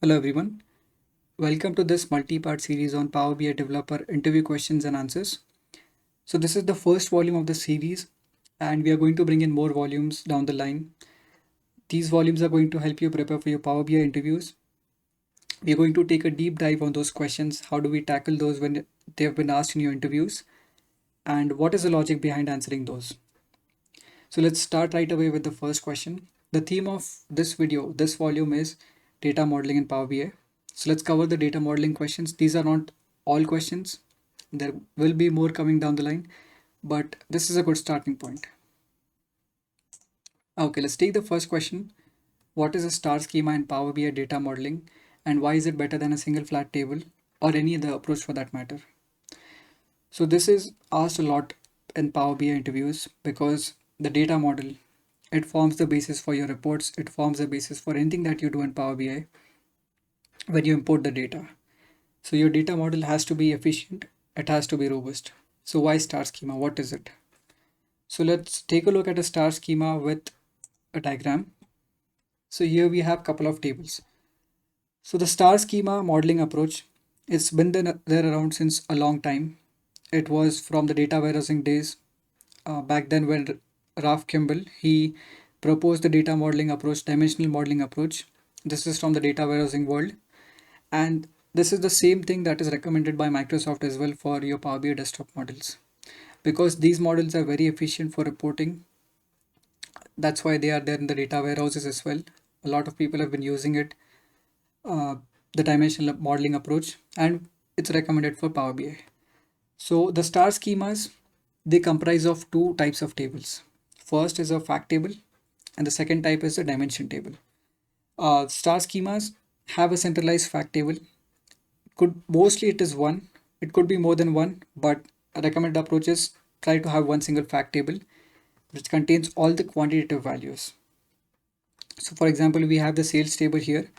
Hello everyone. Welcome to this multi-part series on Power BI developer interview questions and answers. So this is the first volume of the series and we are going to bring in more volumes down the line. These volumes are going to help you prepare for your Power BI interviews. We are going to take a deep dive on those questions. How do we tackle those when they have been asked in your interviews? And what is the logic behind answering those? So let's start right away with the first question. The theme of this volume is data modeling in Power BI. So let's cover the data modeling questions. These are not all questions. There will be more coming down the line, but this is a good starting point. Okay, let's take the first question. What is a star schema in Power BI data modeling and why is it better than a single flat table or any other approach for that matter? So this is asked a lot in Power BI interviews because the data model, it forms the basis for your reports. It forms the basis for anything that you do in Power BI when you import the data. So your data model has to be efficient. It has to be robust. So why star schema? What is it? So let's take a look at a star schema with a diagram. So here we have a couple of tables. So the star schema modeling approach, it's been there around since a long time. It was from the data warehousing days. Back then when Ralph Kimball, he proposed the data modeling approach, dimensional modeling approach. This is from the data warehousing world. And this is the same thing that is recommended by Microsoft as well for your Power BI desktop models. Because these models are very efficient for reporting. That's why they are there in the data warehouses as well. A lot of people have been using it, uh, the dimensional modeling approach, and it's recommended for Power BI. So the star schemas, they comprise of two types of tables. First is a fact table, and the second type is a dimension table. Star schemas have a centralized fact table. Could mostly it is one. It could be more than one, but a recommended approach is try to have one single fact table which contains all the quantitative values. So for example, we have the sales table here.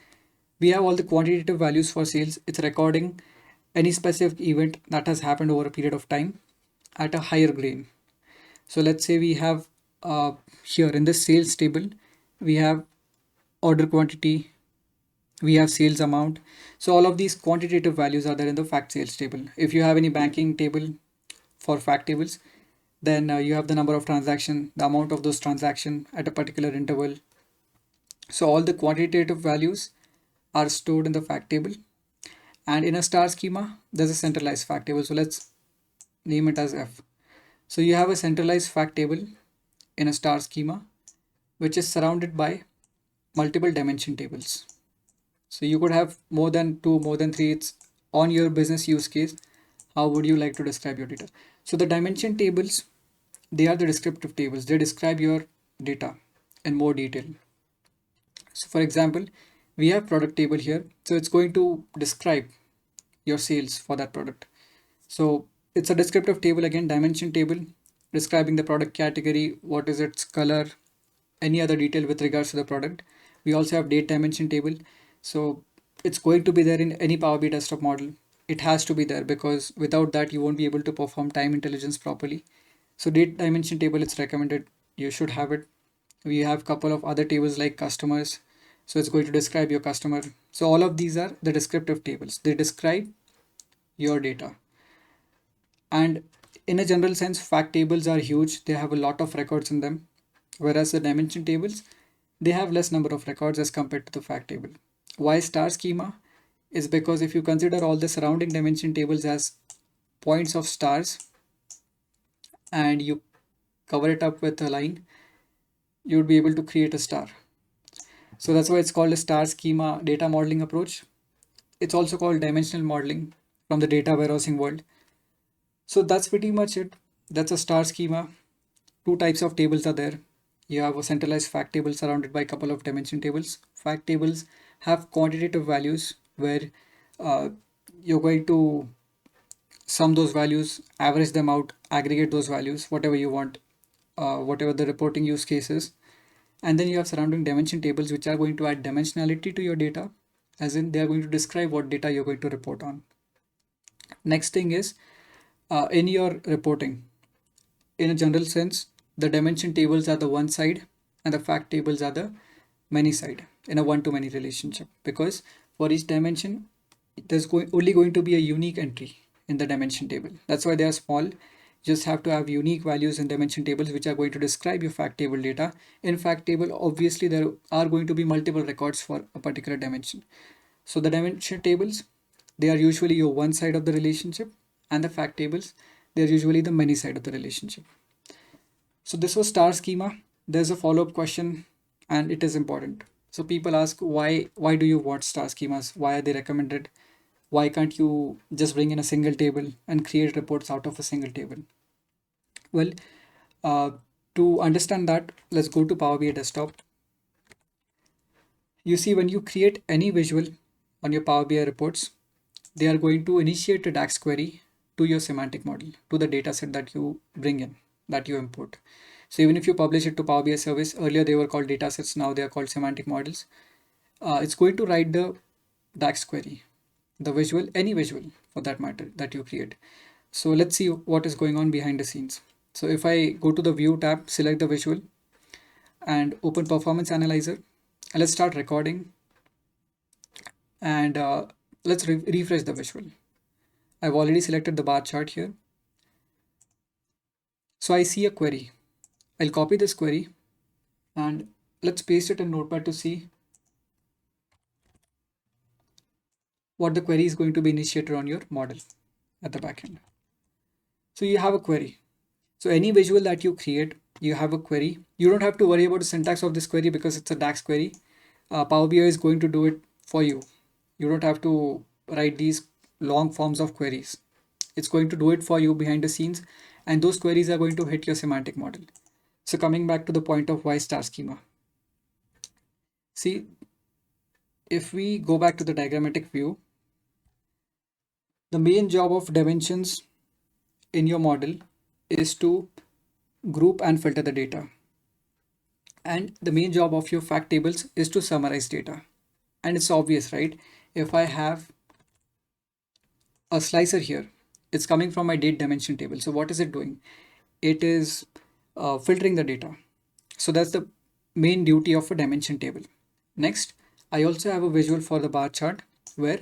We have all the quantitative values for sales. It's recording any specific event that has happened over a period of time at a higher grain. So let's say we have here in this sales table, we have order quantity, we have sales amount. So all of these quantitative values are there in the fact sales table. If you have any banking table for fact tables, then you have the number of transaction, the amount of those transaction at a particular interval. So all the quantitative values are stored in the fact table. And in a star schema, there's a centralized fact table. So let's name it as F. So you have a centralized fact table in a star schema, which is surrounded by multiple dimension tables. So you could have more than two, more than three. It's on your business use case. How would you like to describe your data? So the dimension tables, they are the descriptive tables. They describe your data in more detail. So for example, we have product table here. So it's going to describe your sales for that product. So it's a descriptive table again, dimension table, describing the product category, what is its color, any other detail with regards to the product. We also have date dimension table. So it's going to be there in any Power BI desktop model. It has to be there because without that you won't be able to perform time intelligence properly. So date dimension table, it's recommended. You should have it. We have a couple of other tables like customers. So it's going to describe your customer. So all of these are the descriptive tables. They describe your data. And in a general sense, fact tables are huge. They have a lot of records in them. Whereas the dimension tables, they have less number of records as compared to the fact table. Why star schema? Is because if you consider all the surrounding dimension tables as points of stars and you cover it up with a line, you would be able to create a star. So that's why it's called a star schema data modeling approach. It's also called dimensional modeling from the data warehousing world. So that's pretty much it. That's a star schema. Two types of tables are there. You have a centralized fact table surrounded by a couple of dimension tables. Fact tables have quantitative values where uh, you're going to sum those values, average them out, aggregate those values, whatever you want, whatever the reporting use case is. And then you have surrounding dimension tables, which are going to add dimensionality to your data, as in they are going to describe what data you're going to report on. Next thing is in your reporting, in a general sense, the dimension tables are the one side and the fact tables are the many side in a one-to-many relationship because For each dimension, there's only going to be a unique entry in the dimension table. That's why they are small. You just have to have unique values in dimension tables, which are going to describe your fact table data. In fact table, obviously there are going to be multiple records for a particular dimension. So the dimension tables, they are usually your one side of the relationship, and the fact tables, they're usually the many side of the relationship. So this was star schema. There's a follow-up question, and it is important. So people ask, why do you want star schemas? Why are they recommended? Why can't you just bring in a single table and create reports out of a single table? Well, uh, to understand that, let's go to Power BI desktop. You see, when you create any visual on your Power BI reports, they are going to initiate a DAX query to your semantic model, to the data set that you bring in, that you import. So even if you publish it to Power BI service, earlier they were called data sets, now they are called semantic models. It's going to write the DAX query, the visual, any visual for that matter that you create. So let's see what is going on behind the scenes. So if I go to the view tab, select the visual and open performance analyzer, and let's start recording, and let's refresh the visual. I've already selected the bar chart here. So I see a query. I'll copy this query and let's paste it in Notepad to see what the query is going to be initiated on your model at the backend. So you have a query. So any visual that you create, you have a query. You don't have to worry about the syntax of this query because it's a DAX query. Power BI is going to do it for you. You don't have to write these long forms of queries. It's going to do it for you behind the scenes, and those queries are going to hit your semantic model. So coming back to the point of why star schema. See, if we go back to the diagrammatic view, the main job of dimensions in your model is to group and filter the data. And the main job of your fact tables is to summarize data. And it's obvious, right? If I have a slicer here, it's coming from my date dimension table. So what is it doing? It is filtering the data. So that's the main duty of a dimension table. Next, I also have a visual for the bar chart where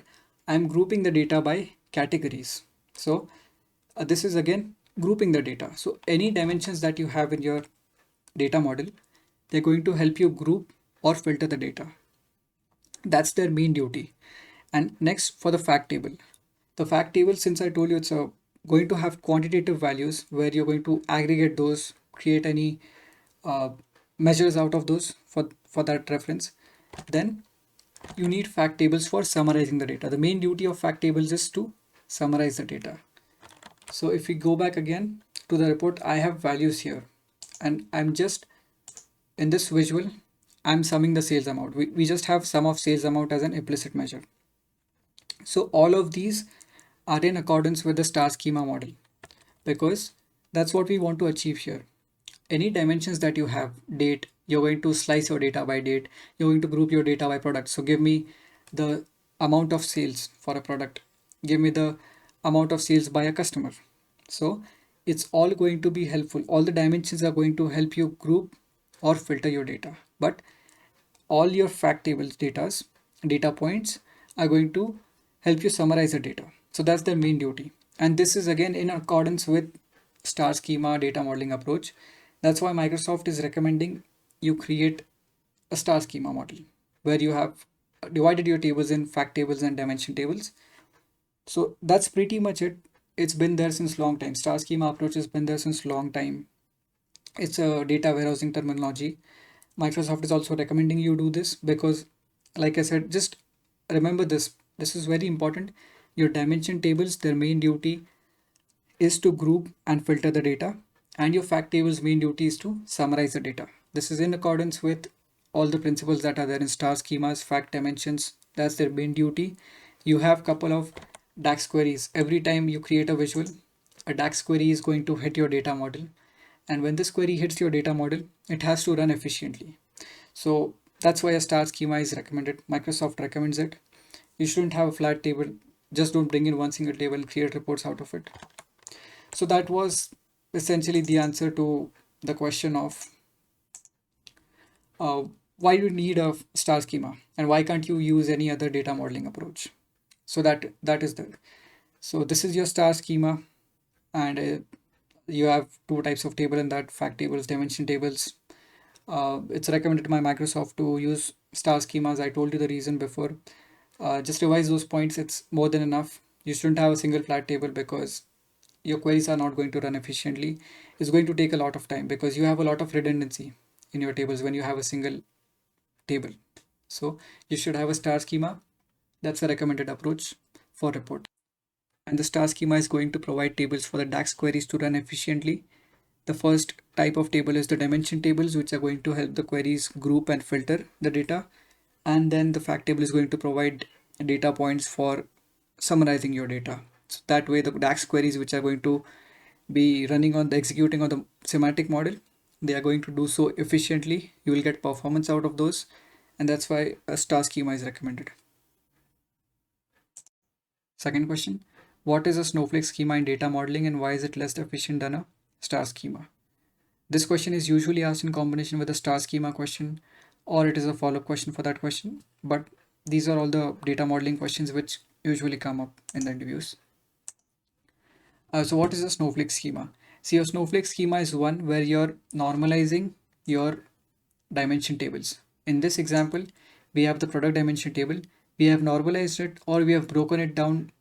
I'm grouping the data by categories. So this is again grouping the data. So any dimensions that you have in your data model, they're going to help you group or filter the data. That's their main duty. And next, for the fact table. The fact table, since I told you it's going to have quantitative values where you're going to aggregate those, create any measures out of those for that reference, then you need fact tables for summarizing the data. The main duty of fact tables is to summarize the data. So if we go back again to the report, I have values here, and I'm just in this visual, I'm summing the sales amount. We just have sum of sales amount as an implicit measure. So all of these are in accordance with the star schema model, because that's what we want to achieve here. Any dimensions that you have, date, you're going to slice your data by date, you're going to group your data by product. So give me the amount of sales for a product, give me the amount of sales by a customer. So it's all going to be helpful. All the dimensions are going to help you group or filter your data, but all your fact tables data points are going to help you summarize the data. So that's their main duty. And this is again in accordance with star schema data modeling approach. That's why Microsoft is recommending you create a star schema model where you have divided your tables in fact tables and dimension tables. So that's pretty much it. It's been there since long time. Star schema approach has been there since long time. It's a data warehousing terminology. Microsoft is also recommending you do this because, like I said, just remember this. This is very important. Your dimension tables, their main duty is to group and filter the data, and your fact tables main duty is to summarize the data. This is in accordance with all the principles that are there in star schemas, fact dimensions. That's their main duty. You have couple of DAX queries. Every time you create a visual, a DAX query is going to hit your data model, and when this query hits your data model, it has to run efficiently. So that's why a star schema is recommended. Microsoft recommends it. You shouldn't have a flat table. Just don't bring in one single table and create reports out of it. So that was essentially the answer to the question of why do you need a star schema, and why can't you use any other data modeling approach? So that is the so this is your star schema, and you have two types of table in that: fact tables, dimension tables. It's recommended by Microsoft to use star schemas. I told you the reason before. Just revise those points. It's more than enough. You shouldn't have a single flat table because your queries are not going to run efficiently. It's going to take a lot of time because you have a lot of redundancy in your tables when you have a single table. So you should have a star schema. That's a recommended approach for report. And the star schema is going to provide tables for the DAX queries to run efficiently. The first type of table is the dimension tables, which are going to help the queries group and filter the data. And then the fact table is going to provide data points for summarizing your data. So that way the DAX queries, which are going to be running on the executing on the semantic model, they are going to do so efficiently. You will get performance out of those, and that's why a star schema is recommended. Second question, what is a Snowflake schema in data modeling and why is it less efficient than a star schema? This question is usually asked in combination with a star schema question, or it is a follow-up question for that question. But these are all the data modeling questions which usually come up in the interviews. So what is a Snowflake schema? See, a Snowflake schema is one where you're normalizing your dimension tables. In this example, we have the product dimension table. We have normalized it, or we have broken it down,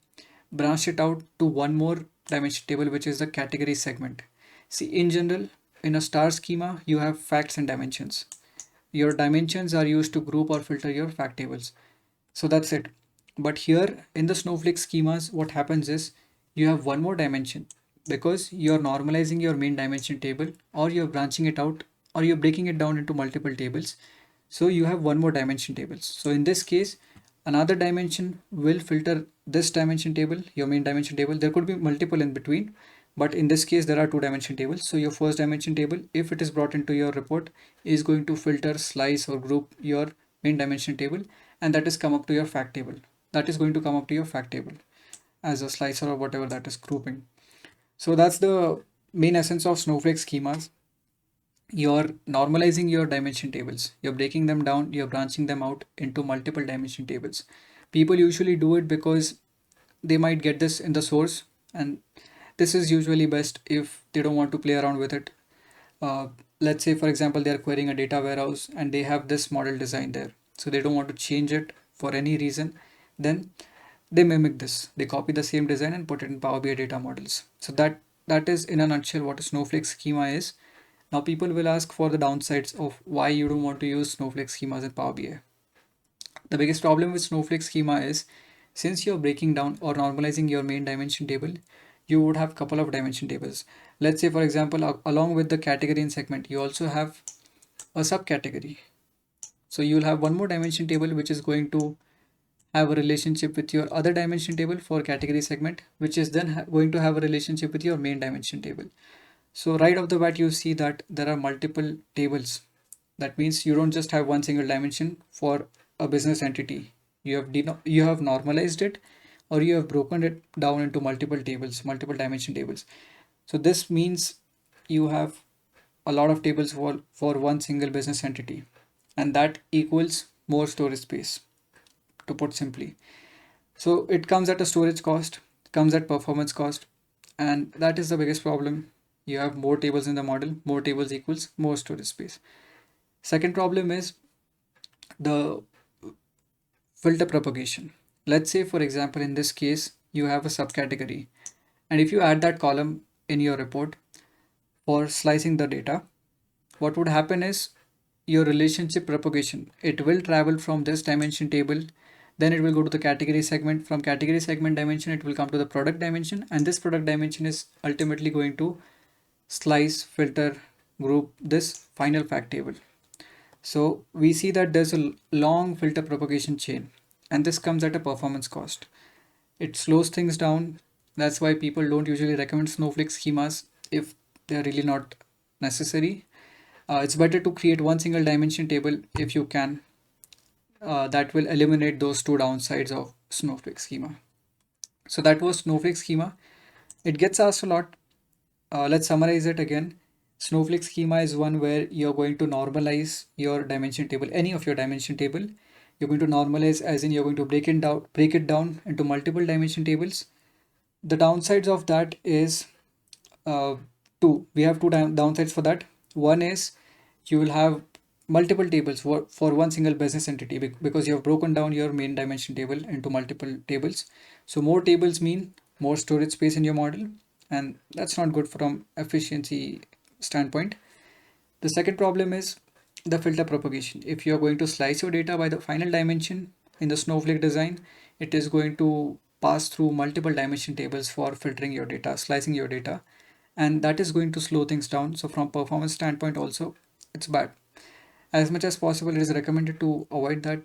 branched it out to one more dimension table, which is the category segment. See, in general, in a star schema, you have facts and dimensions. Your dimensions are used to group or filter your fact tables. So that's it. But here in the Snowflake schemas, what happens is you have one more dimension because you're normalizing your main dimension table, or you're branching it out, or you're breaking it down into multiple tables. So you have one more dimension tables. So in this case, another dimension will filter this dimension table, your main dimension table. There could be multiple in between, but in this case, there are two dimension tables. So your first dimension table, if it is brought into your report, is going to filter, slice, or group your main dimension table, and that is come up to your fact table. That is going to come up to your fact table as a slicer or whatever that is grouping. So that's the main essence of Snowflake schemas. You're normalizing your dimension tables, you're breaking them down, you're branching them out into multiple dimension tables. People usually do it because they might get this in the source, and this is usually best if they don't want to play around with it. Let's say, for example, they're querying a data warehouse and they have this model design there, so they don't want to change it for any reason. Then they mimic this, they copy the same design and put it in Power BI data models. So that is in a nutshell what a Snowflake schema is. Now people will ask for the downsides of why you don't want to use Snowflake schemas in Power BI. The biggest problem with Snowflake schema is, since you're breaking down or normalizing your main dimension table, you would have a couple of dimension tables. Let's say, for example, along with the category and segment, you also have a subcategory. So you'll have one more dimension table which is going to have a relationship with your other dimension table for category segment, which is then going to have a relationship with your main dimension table. So right off the bat, you see that there are multiple tables. That means you don't just have one single dimension for a business entity. You have normalized it, or you have broken it down into multiple tables, multiple dimension tables. So this means you have a lot of tables for one single business entity, and that equals more storage space, to put simply. So it comes at a storage cost, comes at performance cost, and that is the biggest problem. You have more tables in the model, more tables equals more storage space. Second problem is the filter propagation. Let's say, for example, in this case, you have a subcategory, and if you add that column in your report for slicing the data, what would happen is your relationship propagation. It will travel from this dimension table, then it will go to the category segment. From category segment dimension, it will come to the product dimension, and this product dimension is ultimately going to slice, filter, group this final fact table. So we see that there's a long filter propagation chain, and this comes at a performance cost. It slows things down. That's why people don't usually recommend Snowflake schemas if they're really not necessary. It's better to create one single dimension table if you can. That will eliminate those two downsides of Snowflake schema. So that was Snowflake schema. It gets asked a lot. Let's summarize it again. Snowflake schema is one where you're going to normalize your dimension table, any of your dimension table. You're going to normalize, as in you're going to break it down into multiple dimension tables. The downsides of that is uh, two. We have two downsides for that. One is you will have multiple tables for one single business entity because you have broken down your main dimension table into multiple tables. So more tables mean more storage space in your model, and that's not good from efficiency standpoint. The second problem is the filter propagation. If you are going to slice your data by the final dimension in the Snowflake design, it is going to pass through multiple dimension tables for filtering your data, slicing your data, and that is going to slow things down. So from performance standpoint also, it's bad. As much as possible, it is recommended to avoid that.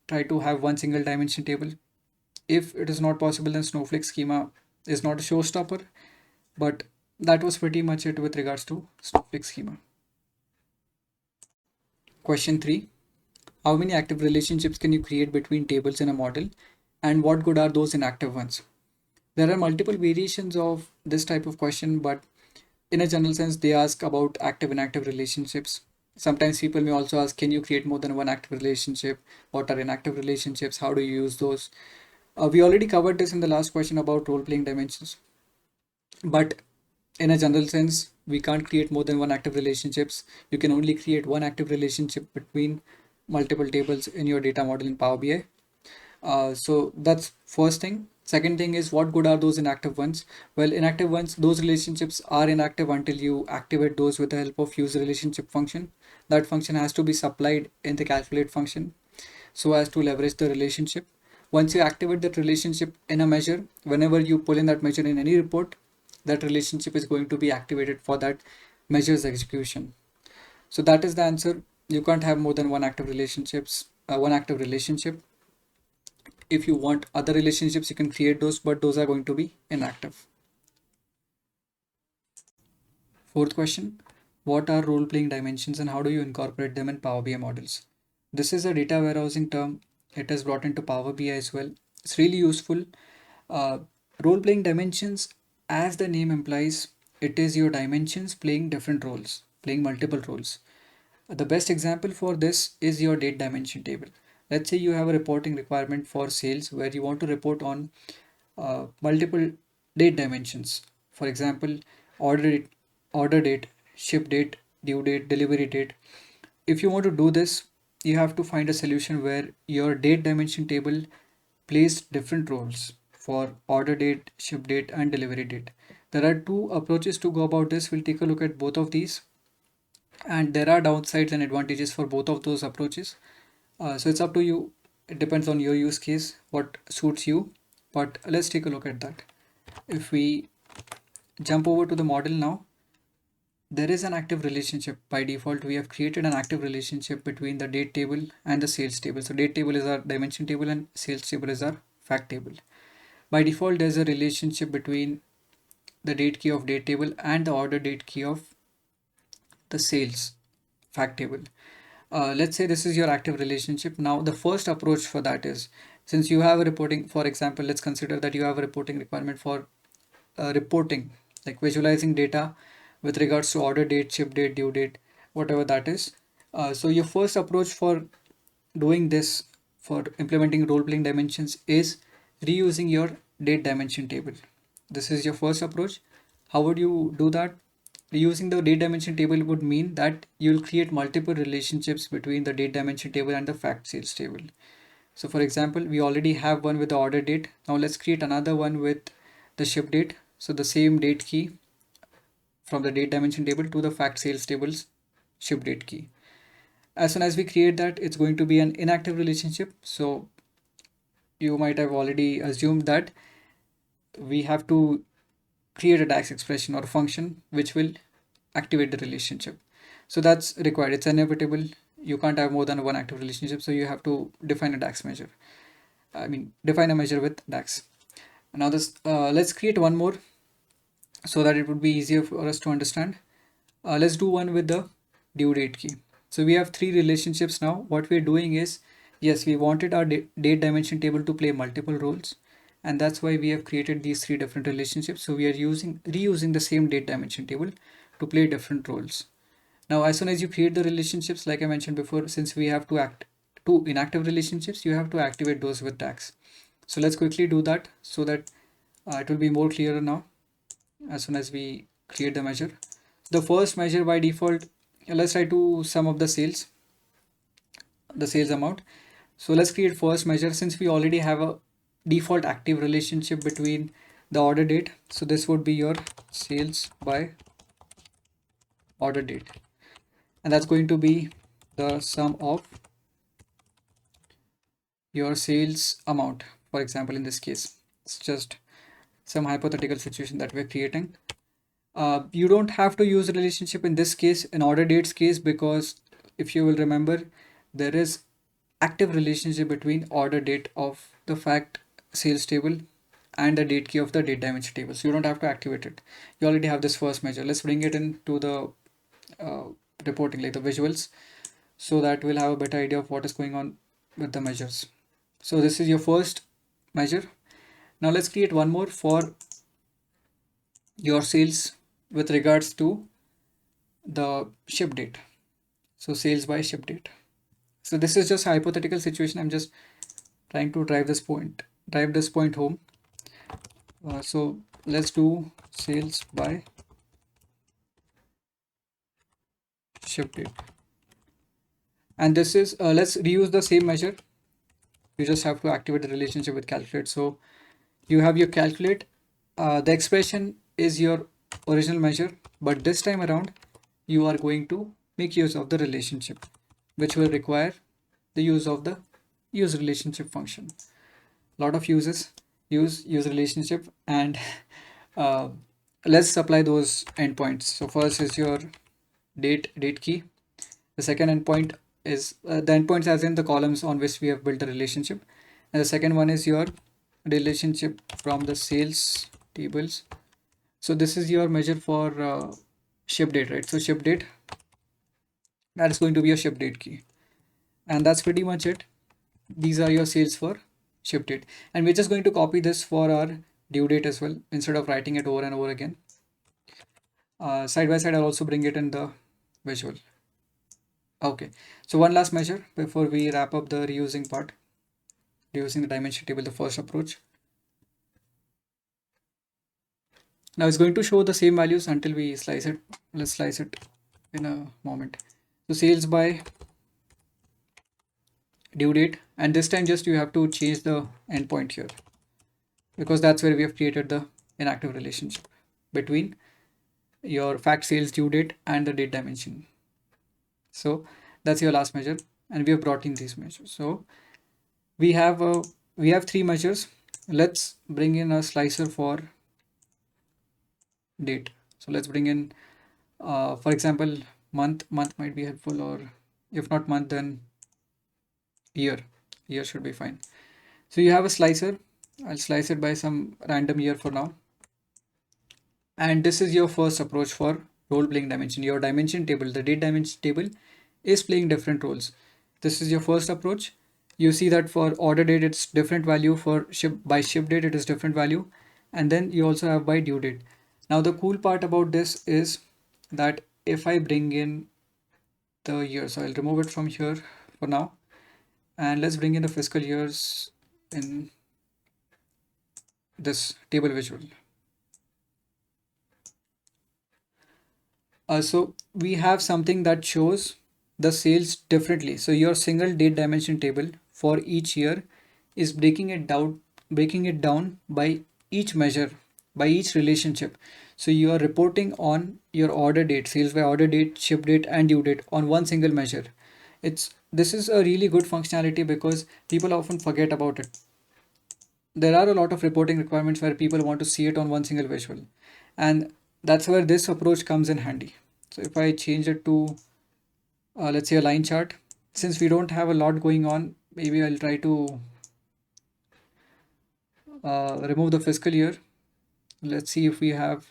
Try to have one single dimension table. If it is not possible, then Snowflake schema is not a showstopper. But that was pretty much it with regards to Snowflake schema. Question 3. How many active relationships can you create between tables in a model, and what good are those inactive ones? There are multiple variations of this type of question, but in a general sense, they ask about active and inactive relationships. Sometimes people may also ask, can you create more than one active relationship? What are inactive relationships? How do you use those? We already covered this in the last question about role-playing dimensions. But in a general sense, we can't create more than one active relationships. You can only create one active relationship between multiple tables in your data model in Power BI. So that's first thing. Second thing is, what good are those inactive ones? Well, inactive ones, those relationships are inactive until you activate those with the help of use relationship function. That function has to be supplied in the calculate function so as to leverage the relationship. Once you activate that relationship in a measure, whenever you pull in that measure in any report, that relationship is going to be activated for that measure's execution. So that is the answer. You can't have more than one active relationship. If you want other relationships, you can create those, but those are going to be inactive. Fourth question, what are role-playing dimensions and how do you incorporate them in Power BI models? This is a data warehousing term. It is brought into Power BI as well. It's really useful. Uh, Role-playing dimensions, as the name implies, it is your dimensions playing different roles, playing multiple roles. The best example for this is your date dimension table. Let's say you have a reporting requirement for sales where you want to report on multiple date dimensions. For example, order date, order date, ship date, due date, delivery date. If you want to do this, you have to find a solution where your date dimension table plays different roles for order date, ship date, and delivery date. There are two approaches to go about this. We'll take a look at both of these, and there are downsides and advantages for both of those approaches. So it's up to you. It depends on your use case, what suits you. But let's take a look at that. If we jump over to the model now, there is an active relationship. By default, we have created an active relationship between the date table and the sales table. So date table is our dimension table and sales table is our fact table. By default, there's a relationship between the date key of date table and the order date key of the sales fact table. Let's say this is your active relationship. Now, the first approach for that is, since you have a reporting, for example, let's consider that you have a reporting requirement for reporting, like visualizing data with regards to order date, ship date, due date, whatever that is. So your first approach for doing this, for implementing role-playing dimensions, is reusing your date dimension table. This is your first approach. How would you do that? Reusing the date dimension table would mean that you'll create multiple relationships between the date dimension table and the fact sales table. So for example, we already have one with the order date. Now let's create another one with the ship date. So the same date key from the date dimension table to the fact sales table's ship date key. As soon as we create that, it's going to be an inactive relationship. So you might have already assumed that we have to create a DAX expression or function which will activate the relationship. So that's required. It's inevitable. You can't have more than one active relationship. So you have to define a DAX measure. Define a measure with DAX. Now let's create one more so that it would be easier for us to understand. Let's do one with the due date key. So we have three relationships now. What we're doing is, yes, we wanted our date dimension table to play multiple roles, and that's why we have created these three different relationships. So we are reusing the same date dimension table to play different roles. Now, as soon as you create the relationships, like I mentioned before, since we have two inactive relationships, you have to activate those with tags. So let's quickly do that so that it will be more clearer now as soon as we create the measure. The first measure by default, let's try to sum up the sales amount. So let's create first measure since we already have a default active relationship between the order date. So this would be your sales by order date, and that's going to be the sum of your sales amount. For example, in this case, it's just some hypothetical situation that we're creating. You don't have to use relationship in this case, in order dates case, because if you will remember, there is active relationship between order date of the fact sales table and the date key of the date dimension table. So you don't have to activate it. You already have this first measure. Let's bring it into the uh, reporting, like the visuals, so that we'll have a better idea of what is going on with the measures. So this is your first measure. Now let's create one more for your sales with regards to the ship date. So sales by ship date. So this is just a hypothetical situation. I'm just trying to drive this point home. So let's do sales by ship date. And this is, let's reuse the same measure. You just have to activate the relationship with calculate. So you have your calculate. The expression is your original measure, but this time around, you are going to make use of the relationship, which will require the use of the use relationship function. A lot of use relationship, and uh, let's apply those endpoints. So first is your date key. The second endpoint is the endpoints as in the columns on which we have built the relationship, and the second one is your relationship from the sales tables. So this is your measure for ship date, right? So ship date, that is going to be your ship date key, and that's pretty much it. These are your sales for ship date, and we're just going to copy this for our due date as well instead of writing it over and over again. Side by side, I'll also bring it in the visual. Okay, so one last measure before we wrap up the reusing part, reusing the dimension table, the first approach. Now it's going to show the same values until we slice it. Let's slice it in a moment. So sales by due date, and this time just you have to change the endpoint here, because that's where we have created the inactive relationship between your fact sales due date and the date dimension. So that's your last measure, and we have brought in these measures. So we have three measures. Let's bring in a slicer for date. So let's bring in for example, month might be helpful, or if not month, then year should be fine. So you have a slicer. I'll slice it by some random year for now, and this is your first approach for role playing dimension. Your dimension table, the date dimension table, is playing different roles. This is your first approach. You see that for order date it's different value, for ship date it is different value, and then you also have by due date. Now the cool part about this is that if I bring in the year, so I'll remove it from here for now, and let's bring in the fiscal years in this table visual. So we have something that shows the sales differently. So your single date dimension table for each year is breaking it down by each measure, by each relationship. So you are reporting on your order date, sales by order date, ship date, and due date on one single measure. This is a really good functionality because people often forget about it. There are a lot of reporting requirements where people want to see it on one single visual, and that's where this approach comes in handy. So if I change it to let's say a line chart, since we don't have a lot going on, maybe I'll try to remove the fiscal year. Let's see if we have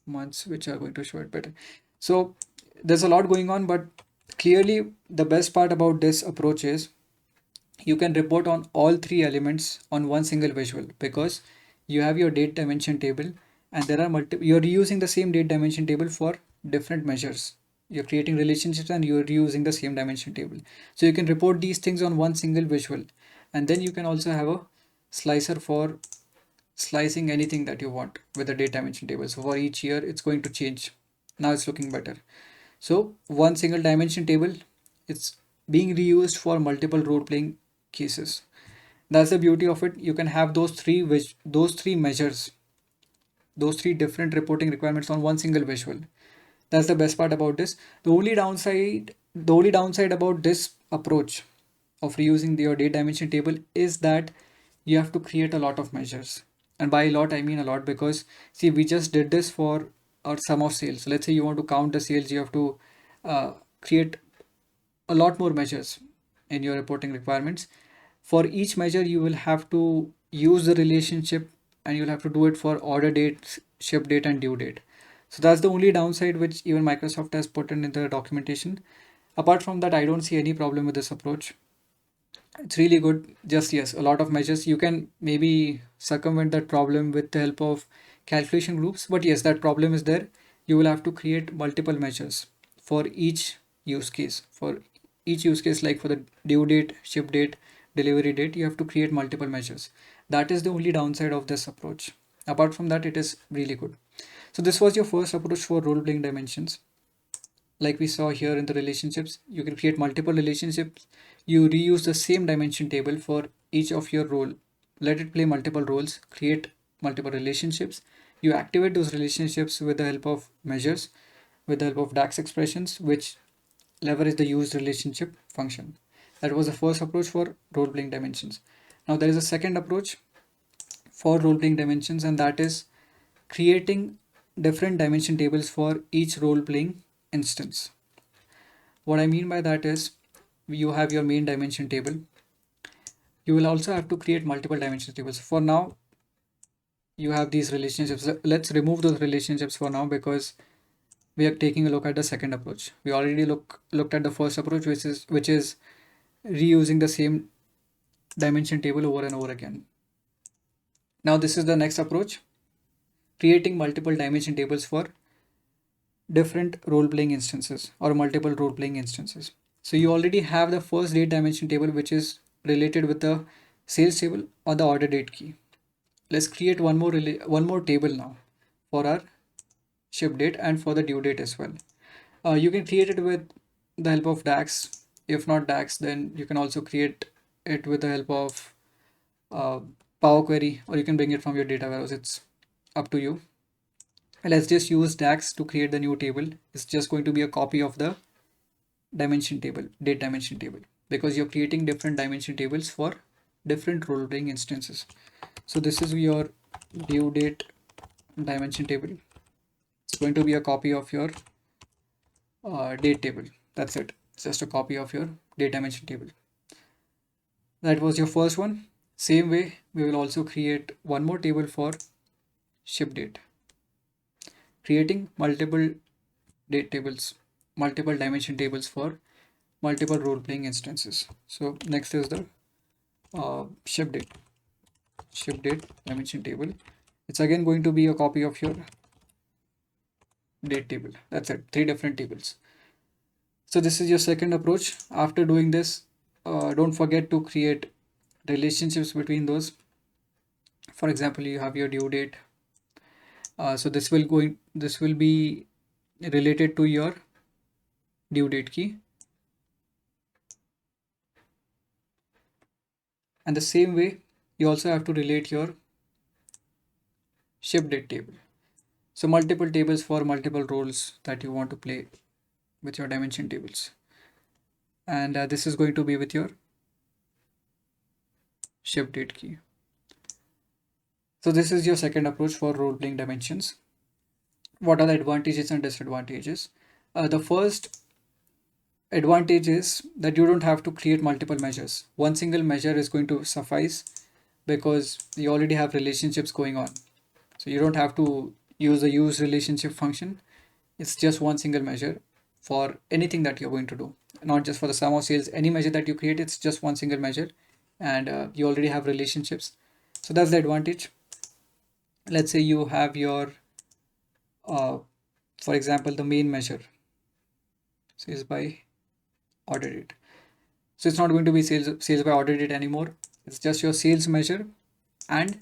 months which are going to show it better. So there's a lot going on, but clearly the best part about this approach is you can report on all three elements on one single visual, because you have your date dimension table and there are you're reusing the same date dimension table for different measures. You're creating relationships and you're reusing the same dimension table. So you can report these things on one single visual, and then you can also have a slicer for slicing anything that you want with the date dimension table. So for each year, it's going to change. Now it's looking better. So one single dimension table, it's being reused for multiple role playing cases. That's the beauty of it. You can have those three measures, those three different reporting requirements on one single visual. That's the best part about this. The only downside about this approach of reusing your date dimension table is that you have to create a lot of measures. And by a lot, I mean a lot, because see, we just did this for our sum of sales. So let's say you want to count the sales, you have to create a lot more measures in your reporting requirements. For each measure, you will have to use the relationship, and you'll have to do it for order date, ship date, and due date. So that's the only downside which even Microsoft has put in the documentation. Apart from that, I don't see any problem with this approach. It's really good. Just yes, a lot of measures. You can maybe circumvent that problem with the help of calculation groups, but yes, that problem is there. You will have to create multiple measures for each use case. For each use case, like for the due date, ship date, delivery date, you have to create multiple measures. That is the only downside of this approach. Apart from that, it is really good. So this was your first approach for role-playing dimensions. Like we saw here in the relationships, you can create multiple relationships. You reuse the same dimension table for each of your role. Let it play multiple roles, create multiple relationships. You activate those relationships with the help of measures, with the help of DAX expressions, which leverage the used relationship function. That was the first approach for role-playing dimensions. Now there is a second approach for role-playing dimensions, and that is creating different dimension tables for each role-playing instance. What I mean by that is, you have your main dimension table. You will also have to create multiple dimension tables. For now, you have these relationships. Let's remove those relationships for now, because we are taking a look at the second approach. We already looked at the first approach, which is reusing the same dimension table over and over again. Now this is the next approach, creating multiple dimension tables for different role-playing instances or multiple role-playing instances. So you already have the first date dimension table, which is related with the sales table or the order date key. Let's create one more table now for our ship date and for the due date as well. You can create it with the help of DAX. If not DAX, then you can also create it with the help of Power Query, or you can bring it from your data warehouse. It's up to you. Let's just use DAX to create the new table. It's just going to be a copy of the dimension table, date dimension table, because you're creating different dimension tables for different role-playing instances. So this is your due date dimension table. It's going to be a copy of your date table. That's it. It's just a copy of your date dimension table. That was your first one. Same way, we will also create one more table for ship date, creating multiple date tables, multiple dimension tables for multiple role-playing instances. So next is the ship date dimension table. It's again going to be a copy of your date table. That's it, 3 different tables. So this is your second approach. After doing this, don't forget to create relationships between those. For example, you have your due date. So this will be related to your due date key. And the same way, you also have to relate your ship date table. So multiple tables for multiple roles that you want to play with your dimension tables. And this is going to be with your ship date key. So this is your second approach for role-playing dimensions. What are the advantages and disadvantages? The first advantage is that you don't have to create multiple measures. One single measure is going to suffice, because you already have relationships going on. So you don't have to use the use relationship function. It's just one single measure for anything that you're going to do, not just for the sum of sales. Any measure that you create, it's just one single measure, and you already have relationships. So that's the advantage. let's say you have your, for example, the main measure sales by order date. So it's not going to be sales by order date anymore. It's just your sales measure, and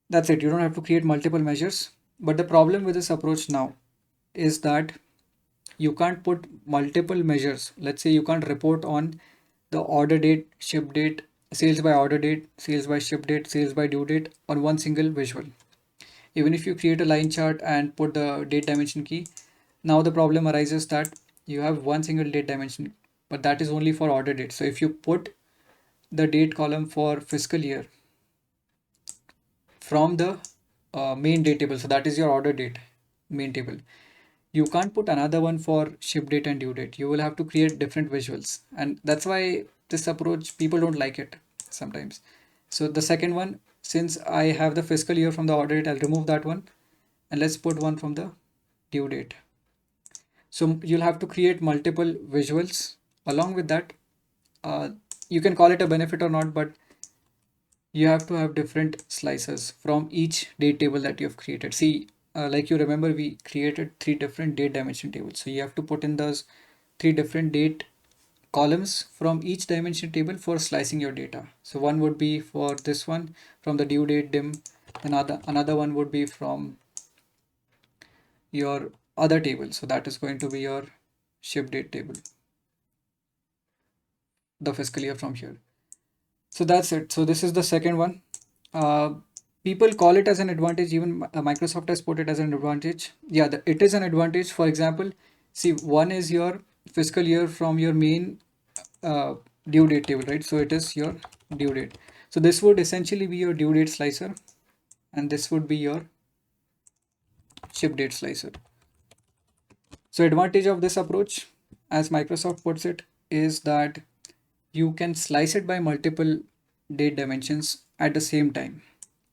that's it. You don't have to create multiple measures. But the problem with this approach now is that you can't put multiple measures. Let's say you can't report on the order date, ship date, sales by order date, sales by ship date, sales by due date on one single visual. Even if you create a line chart and put the date dimension key, now the problem arises that you have one single date dimension, but that is only for order date. So if you put the date column for fiscal year from the main date table, so that is your order date main table, you can't put another one for ship date and due date. You will have to create different visuals, and that's why this approach people don't like it sometimes. So the second one, since I have the fiscal year from the order date, I'll remove that one, and let's put one from the due date. So you'll have to create multiple visuals. Along with that, uh, you can call it a benefit or not, but you have to have different slices from each date table that you have created. See, like you remember, we created three different date dimension tables. So you have to put in those three different date columns from each dimension table for slicing your data. So one would be for this one from the due date dim, another one would be from your other table. So that is going to be your ship date table, the fiscal year from here. So that's it. So this is the second one. Uh, People call it as an advantage. Even Microsoft has put it as an advantage. Yeah, it is an advantage. For example, see, one is your fiscal year from your main uh, due date table, right? So it is your due date. So this would essentially be your due date slicer, and this would be your ship date slicer. So advantage of this approach, as Microsoft puts it, is that you can slice it by multiple date dimensions at the same time.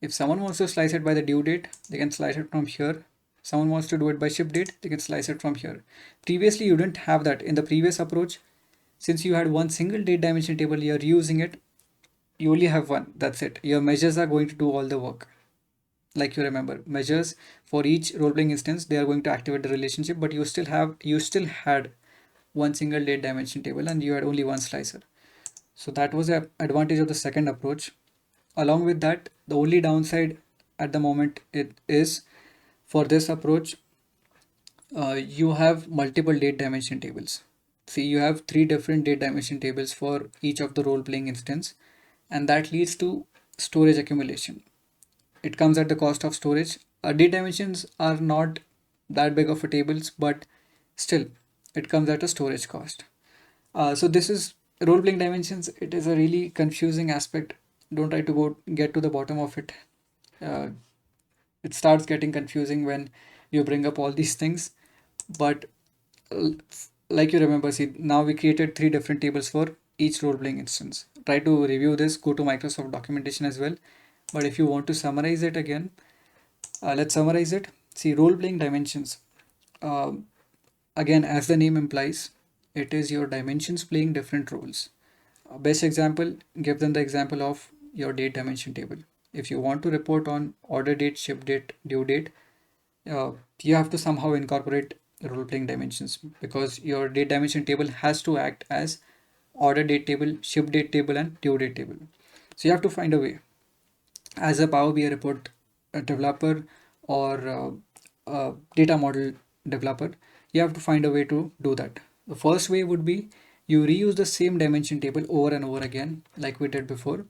If someone wants to slice it by the due date, they can slice it from here. Someone wants to do it by ship date, they can slice it from here. Previously, you didn't have that. In the previous approach, since you had one single date dimension table, you're using it, you only have one. That's it. Your measures are going to do all the work. Like you remember, measures for each role-playing instance, they are going to activate the relationship, but you still had one single date dimension table and you had only one slicer. So that was the advantage of the second approach. Along with that, the only downside at the moment it is for this approach, you have multiple date dimension tables. See, you have three different date dimension tables for each of the role-playing instance, and that leads to storage accumulation. It comes at the cost of storage. Date dimensions are not that big of a tables, but still, it comes at a storage cost. So this is role-playing dimensions. It is a really confusing aspect. Don't try to get to the bottom of it. Uh, it starts getting confusing when you bring up all these things. But uh, like you remember, see, now we created three different tables for each role-playing instance. Try to review this. Go to Microsoft documentation as well. But if you want to summarize it again, let's summarize it. See, role-playing dimensions. Um Again, as the name implies, it is your dimensions playing different roles. Best example, give them the example of your date dimension table. If you want to report on order date, ship date, due date, uh, you have to somehow incorporate role playing dimensions, because your date dimension table has to act as order date table, ship date table, and due date table. So you have to find a way. As a Power BI report developer or data model developer, you have to find a way to do that. The first way would be you reuse the same dimension table over and over again, like we did before.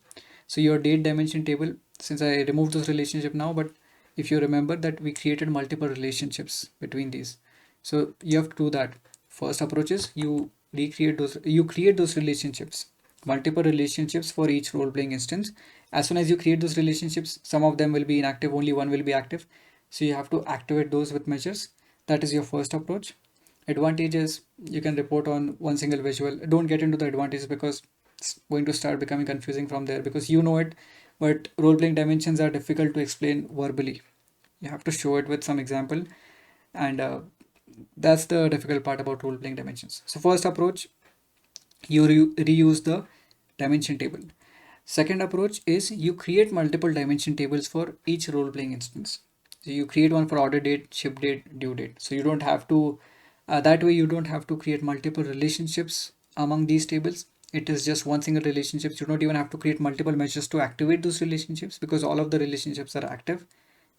So your date dimension table, since I removed this relationship now, but if you remember that we created multiple relationships between these. So you have to do that. First approach is you create those relationships, multiple relationships for each role playing instance. As soon as you create those relationships, some of them will be inactive, only one will be active. So you have to activate those with measures. That is your first approach. Advantages, you can report on one single visual. Don't get into the advantages because it's going to start becoming confusing from there, because you know it, but role playing dimensions are difficult to explain verbally. You have to show it with some example, and that's the difficult part about role playing dimensions. So first approach, you reuse the dimension table. Second approach is you create multiple dimension tables for each role-playing instance. So you create one for order date, ship date, due date. So you don't have to, that way you don't have to create multiple relationships among these tables. It is just one single relationship. You don't even have to create multiple measures to activate those relationships because all of the relationships are active.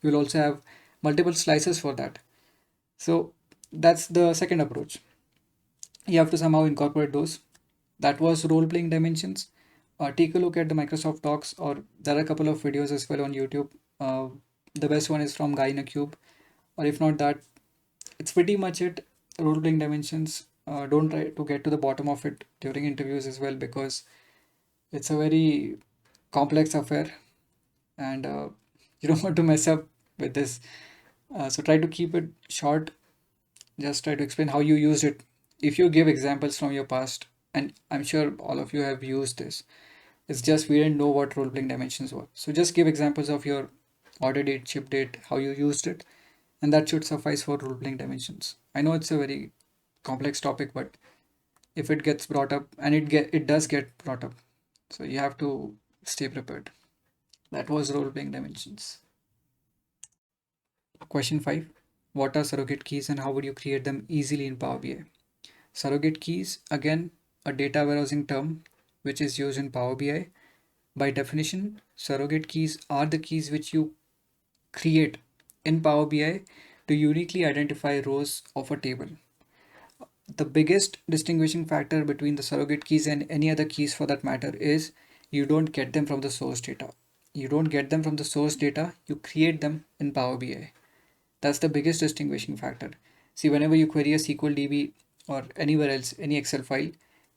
You'll also have multiple slices for that. So that's the second approach. You have to somehow incorporate those. That was role-playing dimensions. Take a look at the Microsoft Talks, or there are a couple of videos as well on YouTube. Uh, the best one is from Guy in a Cube, or if not that, it's pretty much it. Role-playing dimensions. Don't try to get to the bottom of it during interviews as well because it's a very complex affair, and you don't want to mess up with this. So try to keep it short. Just try to explain how you used it. If you give examples from your past, and I'm sure all of you have used this, it's just we didn't know what role playing dimensions were. So just give examples of your order date, ship date, how you used it, and that should suffice for role playing dimensions. I know it's a very complex topic, but if it gets brought up, and it does get brought up, so you have to stay prepared. That was role playing dimensions. Question 5. What are surrogate keys and how would you create them easily in Power BI? Surrogate keys, again, a data warehousing term which is used in Power BI. By definition, surrogate keys are the keys which you create in Power BI to uniquely identify rows of a table. The biggest distinguishing factor between the surrogate keys and any other keys for that matter is you don't get them from the source data. You don't get them from the source data, you create them in Power BI. That's the biggest distinguishing factor. See, whenever you query a SQL DB or anywhere else, any Excel file,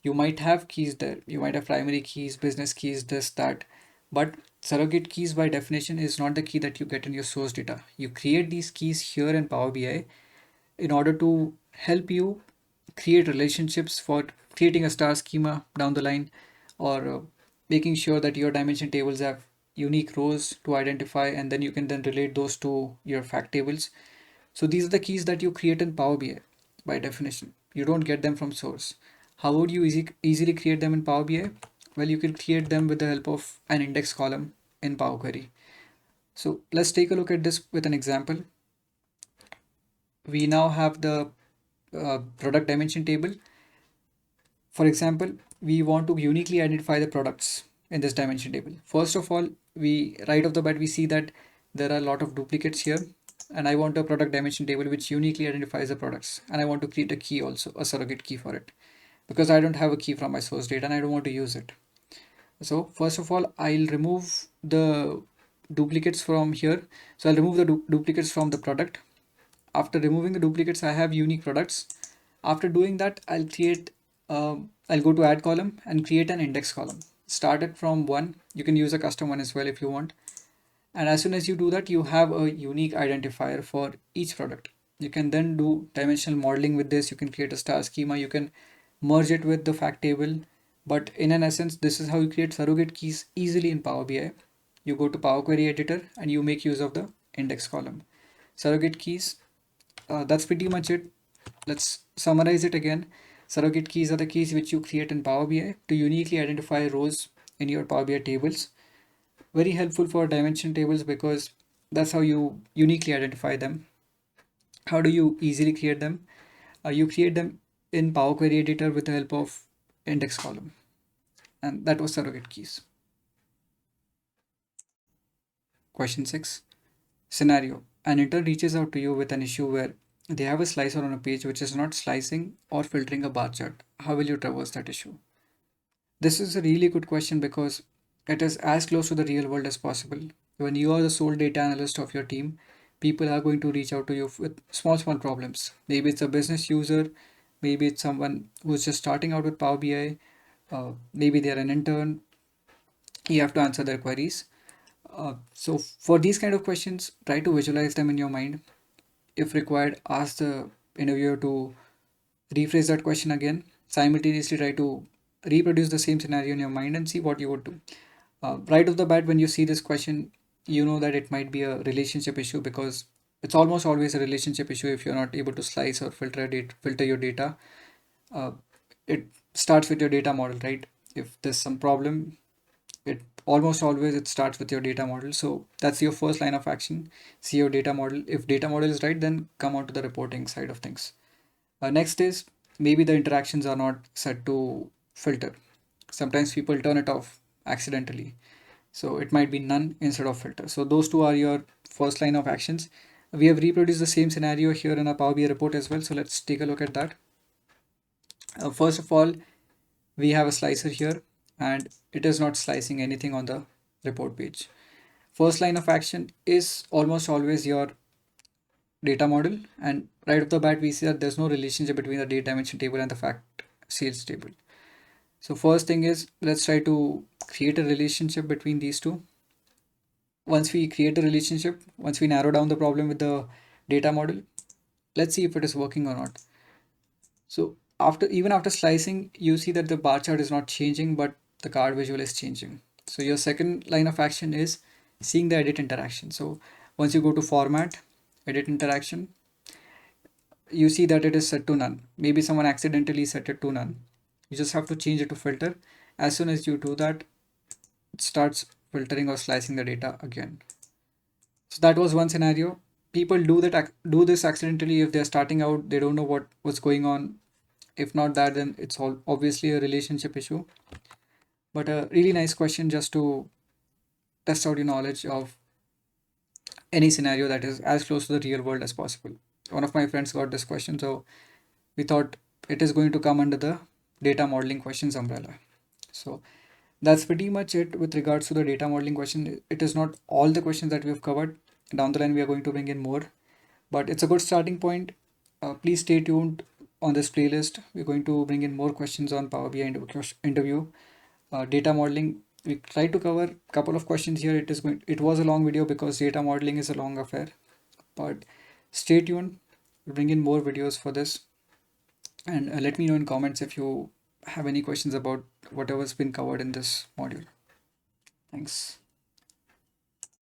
you might have keys there. You might have primary keys, business keys, this, that. But surrogate keys by definition is not the key that you get in your source data. You create these keys here in Power BI in order to help you create relationships for creating a star schema down the line, or making sure that your dimension tables have unique rows to identify, and then you can then relate those to your fact tables. So these are the keys that you create in Power BI by definition. You don't get them from source. How would you easily create them in Power BI? Well, you can create them with the help of an index column in Power Query. So let's take a look at this with an example. We now have the product dimension table. For example, we want to uniquely identify the products in this dimension table. First of all, we right off the bat we see that there are a lot of duplicates here, and I want a product dimension table which uniquely identifies the products, and I want to create a key also, a surrogate key for it, because I don't have a key from my source data and I don't want to use it. So first of all, I'll remove the duplicates from here. So I'll remove the duplicates from the product. After removing the duplicates, I have unique products. After doing that, I'll go to add column and create an index column. Start it from 1. You can use a custom one as well if you want. And as soon as you do that, you have a unique identifier for each product. You can then do dimensional modeling with this. You can create a star schema. You can merge it with the fact table. But in an essence, this is how you create surrogate keys easily in Power BI. You go to Power Query Editor and you make use of the index column. Surrogate keys, that's pretty much it. Let's summarize it again. Surrogate keys are the keys which you create in Power BI to uniquely identify rows in your Power BI tables. Very helpful for dimension tables because that's how you uniquely identify them. How do you easily create them? You create them in Power Query Editor with the help of index column. And that was surrogate keys. Question 6. Scenario. An intern reaches out to you with an issue where they have a slicer on a page which is not slicing or filtering a bar chart. How will you traverse that issue? This is a really good question because it is as close to the real world as possible. When you are the sole data analyst of your team, people are going to reach out to you with small problems. Maybe it's a business user, maybe it's someone who's just starting out with Power BI, maybe they're an intern. You have to answer their queries. So for these kind of questions, try to visualize them in your mind. If required, ask the interviewer to rephrase that question again. Simultaneously try to reproduce the same scenario in your mind and see what you would do. Right off the bat, when you see this question, you know that it might be a relationship issue because it's almost always a relationship issue if you're not able to slice or filter your data. It starts with your data model, right? If there's some problem, it almost always it starts with your data model. So that's your first line of action. See your data model. If data model is right, then come on to the reporting side of things. Next is maybe the interactions are not set to filter. Sometimes people turn it off accidentally. So it might be none instead of filter. So those two are your first line of actions. We have reproduced the same scenario here in a Power BI report as well. So let's take a look at that. First of all, we have a slicer here and it is not slicing anything on the report page. First line of action is almost always your data model, and right off the bat we see that there's no relationship between the date dimension table and the fact sales table. So first thing is, let's try to create a relationship between these two. Once we create a relationship, once we narrow down the problem with the data model, let's see if it is working or not. So even after slicing, you see that the bar chart is not changing, but the card visual is changing. So your second line of action is seeing the edit interaction. So once you go to format, edit interaction, you see that it is set to none. Maybe someone accidentally set it to none. You just have to change it to filter. As soon as you do that, it starts filtering or slicing the data again. So that was one scenario. People do this accidentally if they're starting out, they don't know what's going on. If not that, then it's all obviously a relationship issue. But a really nice question just to test out your knowledge of any scenario that is as close to the real world as possible. One of my friends got this question, so we thought it is going to come under the data modeling questions umbrella. So that's pretty much it with regards to the data modeling question. It is not all the questions that we have covered. Down the line, we are going to bring in more, but it's a good starting point. Please stay tuned on this playlist. We're going to bring in more questions on Power BI interview, data modeling. We try to cover a couple of questions here. It was a long video because data modeling is a long affair, but stay tuned. We'll bring in more videos for this, and let me know in comments if you have any questions about whatever's been covered in this module. Thanks.